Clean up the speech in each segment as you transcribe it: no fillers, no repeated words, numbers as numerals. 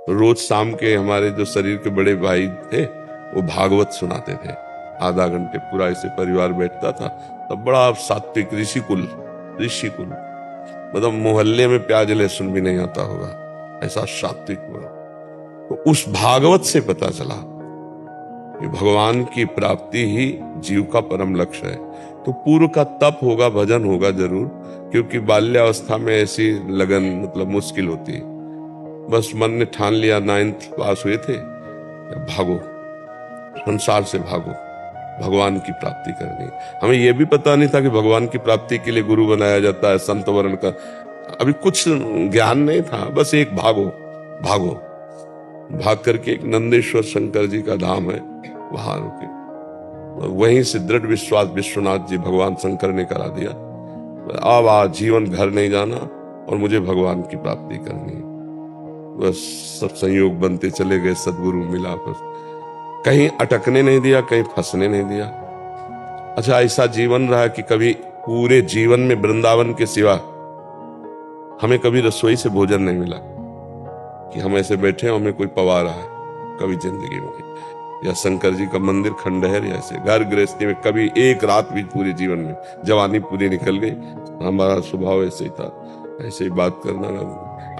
रोज शाम के हमारे जो शरीर के बड़े भाई थे वो भागवत सुनाते थे, आधा घंटे पूरा ऐसे परिवार बैठता था। तब बड़ा सात्विक ऋषिकुल मतलब मोहल्ले में प्याज लहसुन भी नहीं आता होगा, ऐसा सात्विक हुआ। तो उस भागवत से पता चला कि भगवान की प्राप्ति ही जीव का परम लक्ष्य है। तो पूर्व का तप होगा, भजन होगा जरूर, क्योंकि बाल्यावस्था में ऐसी लगन मतलब मुश्किल होती है। बस मन ने ठान लिया, 9th पास हुए थे, भागो संसार से, भागो भगवान की प्राप्ति करनी। हमें यह भी पता नहीं था कि भगवान की प्राप्ति के लिए गुरु बनाया जाता है, संत वर्ण का अभी कुछ ज्ञान नहीं था। बस एक भागो भागो, भाग करके एक नंदेश्वर शंकर जी का धाम है, वहां रुके। वहीं से दृढ़ विश्वास विश्वनाथ जी भगवान शंकर ने करा दिया, अब आज जीवन घर नहीं जाना और मुझे भगवान की प्राप्ति करनी है। बस सब संयोग बनते चले गए, सदगुरु मिला, बस कहीं अटकने नहीं दिया, कहीं फंसने नहीं दिया। अच्छा, ऐसा जीवन रहा कि कभी पूरे जीवन में वृंदावन के सिवा हमें कभी रसोई से भोजन नहीं मिला, कि हम ऐसे बैठे हमें कोई पवा रहा है, कभी जिंदगी में। या शंकर जी का मंदिर खंडहर, या ऐसे घर गृहस्थी में कभी एक रात भी पूरे जीवन में, जवानी पूरी निकल गई, हमारा स्वभाव ऐसे ही था, ऐसे ही बात करना,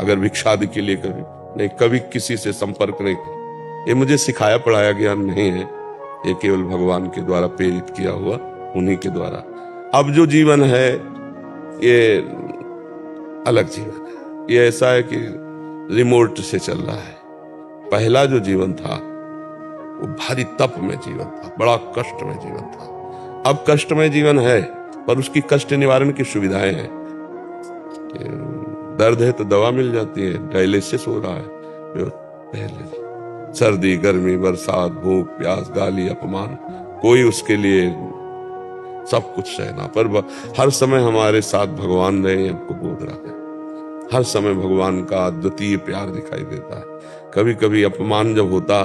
अगर भिक्षादि के लिए कभी नहीं, कभी किसी से संपर्क नहीं। ये मुझे सिखाया पढ़ाया ज्ञान नहीं है, ये केवल भगवान के द्वारा प्रेरित किया हुआ, उन्हीं के द्वारा। अब जो जीवन है ये अलग जीवन है, ये ऐसा है कि रिमोट से चल रहा है। पहला जो जीवन था वो भारी तप में जीवन था, बड़ा कष्ट में जीवन था। अब कष्ट में जीवन है पर उसकी कष्ट निवारण की सुविधाएं हैं। दर्द है तो दवा मिल जाती है, डायलिसिस हो रहा है। पहले सर्दी गर्मी बरसात भूख प्यास गाली अपमान, कोई उसके लिए सब कुछ सहना, पर हर समय हमारे साथ भगवान रहे, हमको बोध रहा है। हर समय भगवान का अद्वितीय प्यार दिखाई देता है। कभी कभी अपमान जब होता,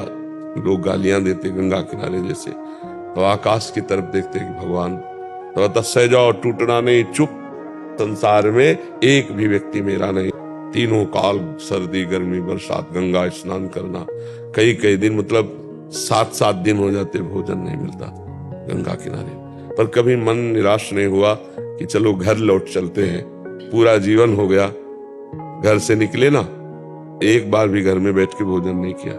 लोग गालियां देते गंगा किनारे जैसे, तो आकाश की तरफ देखते कि भगवान तो सह जाओ, टूटना नहीं, चुप, संसार में एक भी व्यक्ति मेरा नहीं। तीनों काल सर्दी गर्मी बरसात गंगा स्नान करना, कई कई दिन मतलब 7-7 दिन हो जाते, भोजन नहीं मिलता गंगा किनारे। पर कभी मन निराश नहीं हुआ कि चलो घर लौट चलते हैं। पूरा जीवन हो गया, घर से निकले ना, एक बार भी घर में बैठ के भोजन नहीं किया।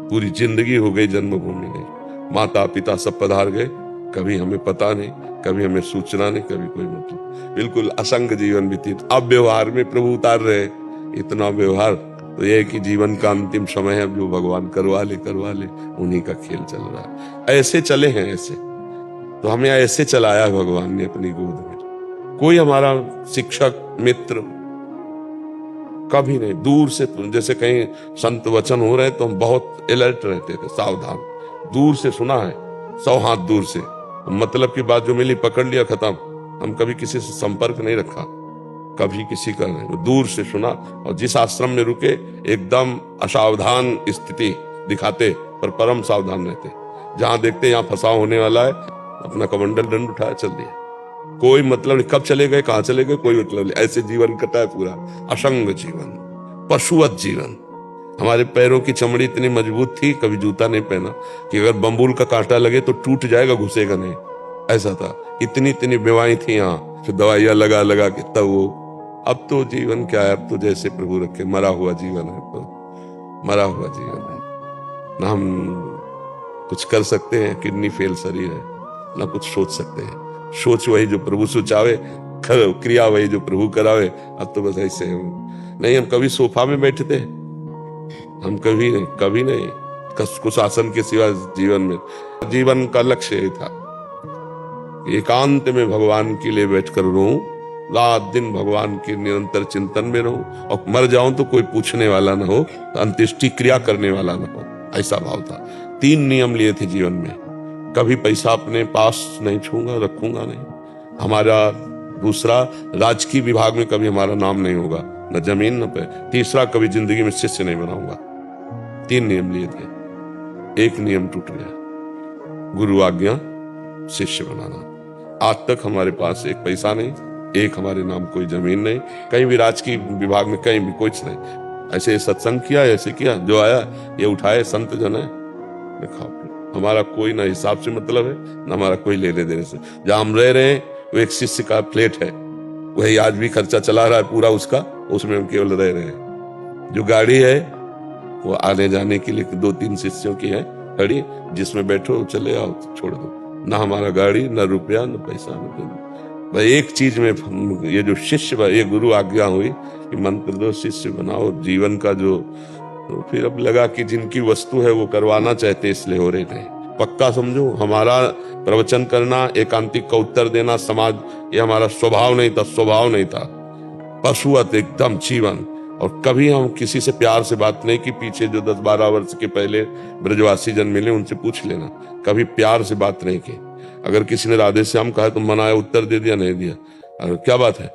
पूरी जिंदगी हो गई जन्मभूमि नहीं, माता पिता सब पधार गए, कभी हमें पता नहीं, कभी हमें सूचना नहीं, कभी कोई मतलब, बिल्कुल असंग जीवन व्यतीत। अब व्यवहार में प्रभु उतार रहे, इतना व्यवहार, तो यह कि जीवन का अंतिम समय है, जो भगवान करवा ले, उन्हीं का खेल चल रहा है। ऐसे चले हैं, ऐसे तो हमें ऐसे चलाया भगवान ने अपनी गोद में। कोई हमारा शिक्षक मित्र कभी नहीं, दूर से, जैसे कहीं संत वचन हो रहे तो हम बहुत अलर्ट रहते थे, सावधान, दूर से सुना है, 100 हाथ दूर से, मतलब की बात जो मिली पकड़ लिया, खत्म। हम कभी किसी से संपर्क नहीं रखा, कभी किसी का नहीं, दूर से सुना। और जिस आश्रम में रुके एकदम असावधान स्थिति दिखाते, पर परम सावधान रहते। जहां देखते यहाँ फंसाव होने वाला है, अपना कमंडल दंड उठाया, चल दिया, कोई मतलब नहीं, कब चले गए कहां चले गए कोई मतलब नहीं। ऐसे जीवन कटा है पूरा, असंग जीवन, पशुवत जीवन। हमारे पैरों की चमड़ी इतनी मजबूत थी, कभी जूता नहीं पहना, कि अगर बम्बूल का कांटा लगे तो टूट जाएगा, घुसेगा नहीं, ऐसा था। इतनी इतनी बीमारी थी यहाँ, फिर दवाइयां लगा लगा के तब वो। अब तो जीवन क्या है, अब तो जैसे प्रभु रखे, मरा हुआ जीवन है, तो मरा हुआ जीवन है ना। हम कुछ कर सकते हैं, किडनी फेल शरीर है ना, कुछ सोच सकते हैं। सोच वही जो प्रभु सोचावे, क्रिया वही जो प्रभु करावे। अब तो बस ऐसे नहीं, हम कभी सोफा में बैठते, हम कभी नहीं कुछ आसन के सिवा जीवन में। जीवन का लक्ष्य यही था, एकांत में भगवान के लिए बैठकर रहूं, रात दिन भगवान के निरंतर चिंतन में रहूं, और मर जाऊं तो कोई पूछने वाला ना हो, अंत्येष्टि क्रिया करने वाला ना हो, ऐसा भाव था। 3 नियम लिए थे जीवन में, कभी पैसा अपने पास नहीं छूंगा, रखूंगा नहीं। हमारा दूसरा, राजकीय विभाग में कभी हमारा नाम नहीं होगा, न जमीन न पे। तीसरा, कभी जिंदगी में शिष्य नहीं बनाऊंगा। 3 नियम लिए थे, एक नियम टूट गया, गुरु आज्ञा शिष्य बनाना। आज तक हमारे पास एक पैसा नहीं, एक हमारे नाम कोई जमीन नहीं, कहीं भी राजकीय विभाग में कहीं भी कुछ नहीं। ऐसे सत्संग किया, ऐसे किया, जो आया ये उठाए संत जन है, खाओ पियो। हमारा कोई ना हिसाब से मतलब है, ना हमारा कोई लेने देने से। जहां हम रह रहे हैं वो एक शिष्य का फ्लैट है, वही आज भी खर्चा चला रहा है पूरा उसका, उसमें हम केवल रह रहे हैं। जो गाड़ी है वो आने जाने के लिए 2-3 शिष्यों की है खड़ी, जिसमें बैठो चले आओ छोड़ दो। ना हमारा गाड़ी, ना रुपया, ना पैसा, ना भाई। एक चीज में ये जो शिष्य, ये गुरु आज्ञा हुई कि मंत्र दो शिष्य बनाओ जीवन का जो, तो फिर अब लगा कि जिनकी वस्तु है वो करवाना चाहते इसलिए हो रहे नहीं। पक्का समझो, हमारा प्रवचन करना, एकांतिक का उत्तर देना समाज, ये हमारा स्वभाव नहीं था, स्वभाव नहीं था। पशुवत एकदम जीवन। और कभी हम किसी से प्यार से बात नहीं की। पीछे जो 10-12 वर्ष के पहले ब्रजवासी जन मिले उनसे पूछ लेना, कभी प्यार से बात नहीं की। अगर किसी ने राधे श्याम कहा तो मनाया, उत्तर दे दिया, नहीं दिया, अरे क्या बात है,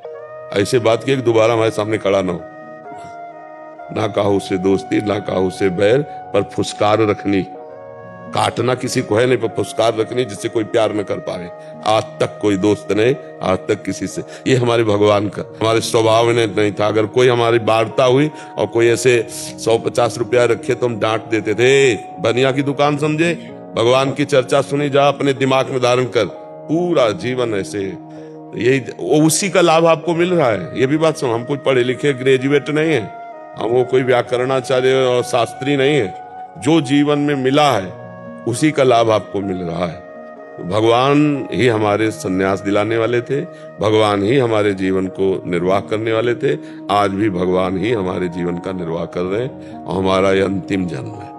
ऐसे बात की कि दोबारा हमारे सामने खड़ा ना हो। ना कहा उससे दोस्ती, ना कहा उससे बैर, पर फुसकार रखनी। काटना किसी को है नहीं, पर फुसकार रखनी जिससे कोई प्यार न कर पाए। आज तक कोई दोस्त नहीं, आज तक किसी से। ये हमारे भगवान का, हमारे स्वभाव में नहीं था। अगर कोई हमारी वार्ता हुई और कोई ऐसे 100-50 रुपया रखे तो हम डांट देते थे, बनिया की दुकान समझे। भगवान की चर्चा सुनी जा, अपने दिमाग में धारण कर, पूरा जीवन ऐसे। यही उसी का लाभ आपको मिल रहा है। ये भी बात सुनो, हम कोई पढ़े लिखे ग्रेजुएट नहीं है, हम वो कोई व्याकरणाचार्य और शास्त्री नहीं है। जो जीवन में मिला है उसी का लाभ आपको मिल रहा है। भगवान ही हमारे संन्यास दिलाने वाले थे, भगवान ही हमारे जीवन को निर्वाह करने वाले थे। आज भी भगवान ही हमारे जीवन का निर्वाह कर रहे हैं और हमारा ये अंतिम जन्म है।